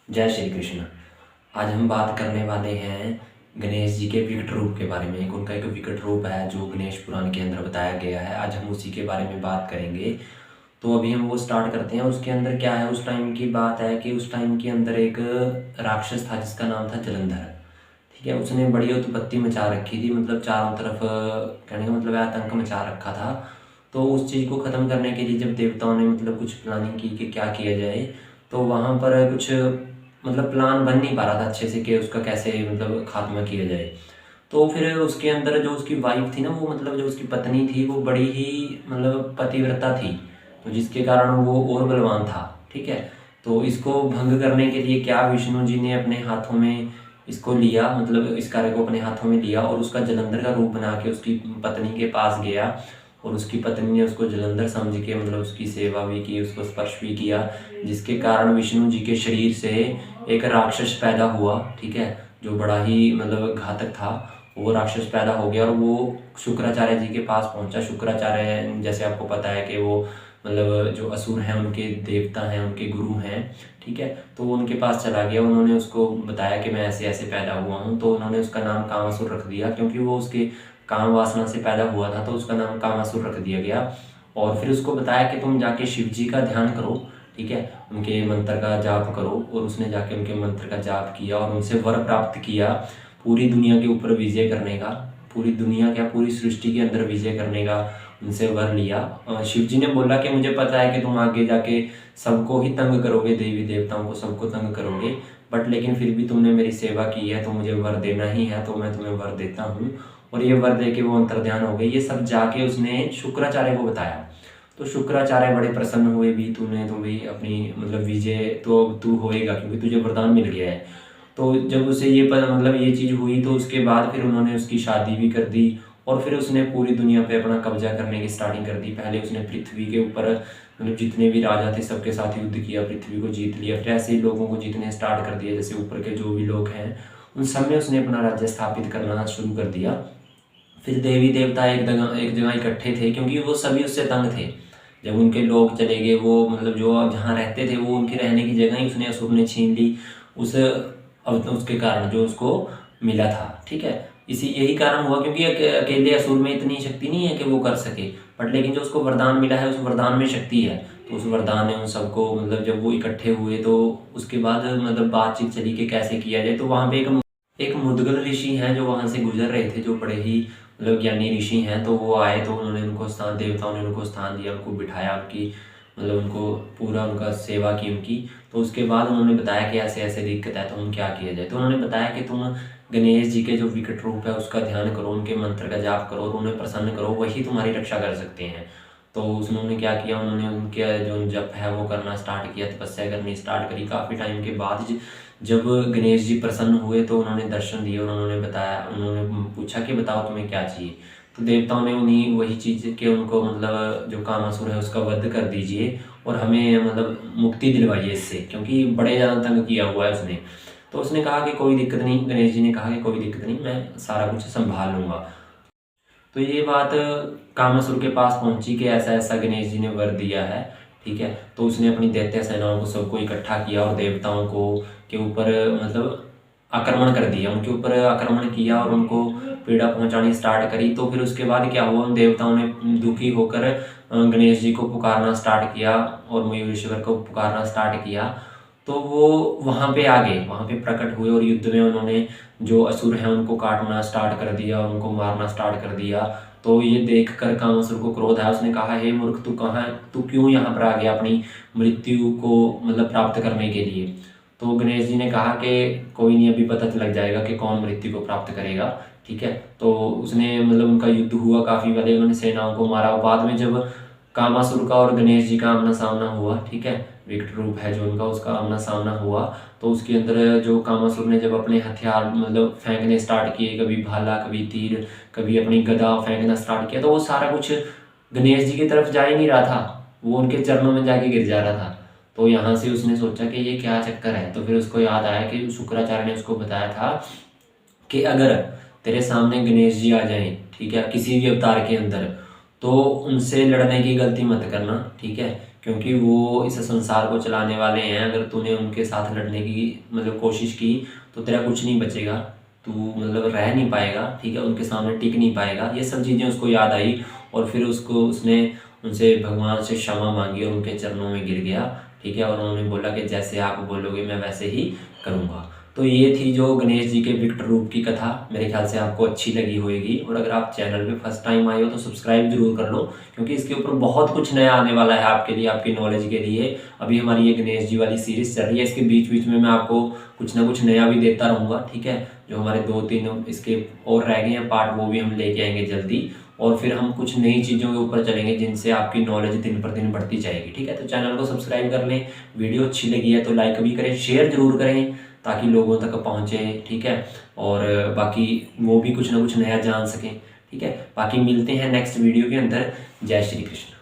जय श्री कृष्ण। आज हम बात करने वाले हैं गणेश जी के विकट रूप के बारे में। उनका एक विकट रूप है जो गणेश पुराण के अंदर बताया गया है। आज हम उसी के बारे में बात करेंगे। तो अभी हम वो स्टार्ट करते हैं। उसके अंदर क्या है, उस टाइम की बात है कि उस टाइम के अंदर एक राक्षस था जिसका नाम था जलंधर। ठीक है, उसने बड़ी उत्पत्ति मचा रखी थी, मतलब चारों तरफ कहने का मतलब है आतंक मचा रखा था। तो उस चीज़ को ख़त्म करने के लिए जब देवताओं ने मतलब कुछ प्लानिंग की कि क्या किया जाए, तो वहाँ पर कुछ मतलब प्लान बन नहीं पा रहा था अच्छे से कि उसका कैसे मतलब खात्मा किया जाए। तो फिर उसके अंदर जो उसकी वाइफ थी ना, वो मतलब जो उसकी पत्नी थी वो बड़ी ही मतलब पतिव्रता थी, तो जिसके कारण वो और बलवान था। ठीक है, तो इसको भंग करने के लिए क्या विष्णु जी ने अपने हाथों में इसको लिया, मतलब इस कार्य को अपने हाथों में लिया और उसका जलंधर का रूप बना के उसकी पत्नी के पास गया। और उसकी पत्नी ने उसको जलंधर समझ के मतलब उसकी सेवा भी की, उसको स्पर्श भी किया, जिसके कारण विष्णु जी के शरीर से एक राक्षस पैदा हुआ। ठीक है, जो बड़ा ही मतलब घातक था। वो राक्षस पैदा हो गया और वो शुक्राचार्य जी के पास पहुंचा। शुक्राचार्य जैसे आपको पता है कि वो मतलब जो असुर हैं उनके देवता हैं, उनके गुरु हैं। ठीक है, तो वो उनके पास चला गया। उन्होंने उसको बताया कि मैं ऐसे ऐसे पैदा हुआ हूँ, तो उन्होंने उसका नाम कामासुर रख दिया, क्योंकि वो उसके काम वासना से पैदा हुआ था, तो उसका नाम कामासुर रख दिया गया। और फिर उसको बताया कि तुम जाके शिव जी का ध्यान करो। ठीक है, उनके मंत्र का जाप करो। और उसने जाके उनके मंत्र का जाप किया और उनसे वर प्राप्त किया पूरी दुनिया के ऊपर विजय करने का। पूरी दुनिया क्या, पूरी सृष्टि के अंदर विजय करने का उनसे वर लिया। शिव जी ने बोला कि मुझे पता है कि तुम आगे जाके सबको ही तंग करोगे, देवी देवताओं को सबको तंग करोगे, बट लेकिन फिर भी तुमने मेरी सेवा की है तो मुझे वर देना ही है, तो मैं तुम्हें वर देता हूँ। और ये वर दे के वो अंतर्ध्यान हो गए। ये सब जाके उसने शुक्राचार्य को बताया। तो शुक्राचार्य बड़े प्रसन्न हुए भी, तूने तो भी अपनी मतलब विजय तो तू होएगा क्योंकि तुझे वरदान मिल गया है। तो जब उसे ये पता मतलब ये चीज़ हुई, तो उसके बाद फिर उन्होंने उसकी शादी भी कर दी। और फिर उसने पूरी दुनिया पे अपना कब्जा करने की स्टार्टिंग कर दी। पहले उसने पृथ्वी के ऊपर मतलब जितने भी राजा थे सबके साथ युद्ध किया, पृथ्वी को जीत लिया। फिर ऐसे ही लोगों को जीतने स्टार्ट कर दिया, जैसे ऊपर के जो भी लोग हैं उन सब में उसने अपना राज्य स्थापित करना शुरू कर दिया। फिर देवी देवता एक जगह इकट्ठे थे, क्योंकि वो सभी उससे तंग थे। जब उनके लोग चले गए, वो मतलब जो जहाँ रहते थे वो उनकी रहने की जगह ही उसने असुर ने छीन ली। उस अब तो उसके कारण जो उसको मिला था। ठीक है, इसी यही कारण हुआ, क्योंकि अकेले असुर में इतनी शक्ति नहीं है कि वो कर सके, बट लेकिन जो उसको वरदान मिला है उस वरदान में शक्ति है। तो उस वरदान ने उन सबको मतलब जब वो इकट्ठे हुए तो उसके बाद मतलब बातचीत चली कि कैसे किया जाए। तो वहाँ पे एक मुदगल ऋषि हैं जो वहाँ से गुजर रहे थे, जो बड़े ही मतलब ज्ञानी ऋषि हैं। तो वो आए, तो उन्होंने उनको स्थान, देवताओं ने उनको स्थान दिया, उनको बिठाया, उनकी मतलब उनको पूरा उनका सेवा की उनकी। तो उसके बाद उन्होंने बताया कि ऐसे ऐसे दिक्कत है, तो हम क्या किया जाए। तो उन्होंने बताया कि तुम गणेश जी के जो विकट रूप है उसका ध्यान करो, उनके मंत्र का जाप करो और उन्हें प्रसन्न करो, वही तुम्हारी रक्षा कर सकते हैं। तो उन्होंने क्या किया, उन्होंने उनके जो जप है वो करना स्टार्ट किया, तपस्या करनी स्टार्ट करी। काफ़ी टाइम के बाद जब गणेश जी प्रसन्न हुए तो उन्होंने दर्शन दिए और उन्होंने बताया, उन्होंने पूछा कि बताओ तुम्हें क्या चाहिए। तो देवताओं ने उन्हीं वही चीज़ कि उनको मतलब जो कामासुर है उसका वध कर दीजिए और हमें मतलब मुक्ति दिलवाइए इससे, क्योंकि बड़े ज़्यादा तंग किया हुआ है उसने। तो उसने कहा कि कोई दिक्कत नहीं, गणेश जी ने कहा कि कोई दिक्कत नहीं, मैं सारा कुछ संभाल लूँगा। तो ये बात कामासुर के पास पहुंची कि ऐसा ऐसा गणेश जी ने वर दिया है। ठीक है, तो उसने अपनी दैत्य सेनाओं को सबको इकट्ठा किया और देवताओं को के ऊपर मतलब आक्रमण कर दिया, उनके ऊपर आक्रमण किया और उनको पीड़ा पहुंचानी स्टार्ट करी। तो फिर उसके बाद क्या हुआ, उन देवताओं ने दुखी होकर गणेश जी को पुकारना स्टार्ट किया और मयूरेश्वर को पुकारना स्टार्ट किया। तो वो वहाँ पे आ गए, वहाँ पे प्रकट हुए और युद्ध में उन्होंने जो असुर हैं उनको काटना स्टार्ट कर दिया, उनको मारना स्टार्ट कर दिया। तो ये देख कर कामासुर को क्रोध आया। उसने कहा, हे मूर्ख, तू कहाँ, तू क्यों यहाँ पर आ गया अपनी मृत्यु को मतलब प्राप्त करने के लिए। तो गणेश जी ने कहा कि कोई नहीं, अभी पता लग जाएगा कि कौन मृत्यु को प्राप्त करेगा। ठीक है, तो उसने मतलब उनका युद्ध हुआ, काफ़ी पहले उन्होंने सेनाओं को मारा। बाद में जब कामासुर का और गणेश जी का आमना सामना हुआ, ठीक है, विकट रूप है जो उनका, उसका आमना सामना हुआ, तो उसके अंदर जो कामासुर ने जब अपने हथियार मतलब फेंकने स्टार्ट किए, कभी भाला, कभी तीर, कभी अपनी गदा फेंकना स्टार्ट किया, तो वो सारा कुछ गणेश जी की तरफ जा ही नहीं रहा था, वो उनके चरणों में जाके गिर जा रहा था। तो यहाँ से उसने सोचा कि ये क्या चक्कर है। तो फिर उसको याद आया कि शुक्राचार्य ने उसको बताया था कि अगर तेरे सामने गणेश जी आ जाएं, ठीक है, किसी भी अवतार के अंदर, तो उनसे लड़ने की गलती मत करना। ठीक है, क्योंकि वो इस संसार को चलाने वाले हैं। अगर तूने उनके साथ लड़ने की मतलब कोशिश की तो तेरा कुछ नहीं बचेगा, तू मतलब रह नहीं पाएगा, ठीक है, उनके सामने टिक नहीं पाएगा। ये सब चीज़ें उसको याद आई और फिर उसने उनसे भगवान से क्षमा मांगी और उनके चरणों में गिर गया, ठीक है। और उन्होंने बोला कि जैसे आप बोलोगे मैं वैसे ही करूँगा। तो ये थी जो गणेश जी के विकट रूप की कथा। मेरे ख्याल से आपको अच्छी लगी होगी, और अगर आप चैनल पे फर्स्ट टाइम आए हो तो सब्सक्राइब जरूर कर लो, क्योंकि इसके ऊपर बहुत कुछ नया आने वाला है आपके लिए, आपकी नॉलेज के लिए। अभी हमारी ये गणेश जी वाली सीरीज चल रही है, इसके बीच बीच में मैं आपको कुछ ना कुछ नया भी देता रहूँगा, ठीक है। जो हमारे 2-3 इसके और रह गए हैं पार्ट, वो भी हम लेके आएंगे जल्दी। और फिर हम कुछ नई चीज़ों के ऊपर चलेंगे जिनसे आपकी नॉलेज दिन पर दिन बढ़ती जाएगी, ठीक है। तो चैनल को सब्सक्राइब कर लें, वीडियो अच्छी लगी है तो लाइक भी करें, शेयर जरूर करें ताकि लोगों तक पहुँचे, ठीक है। और बाकी वो भी कुछ ना कुछ नया जान सकें, ठीक है। बाकी मिलते हैं नेक्स्ट वीडियो के अंदर। जय श्री कृष्ण।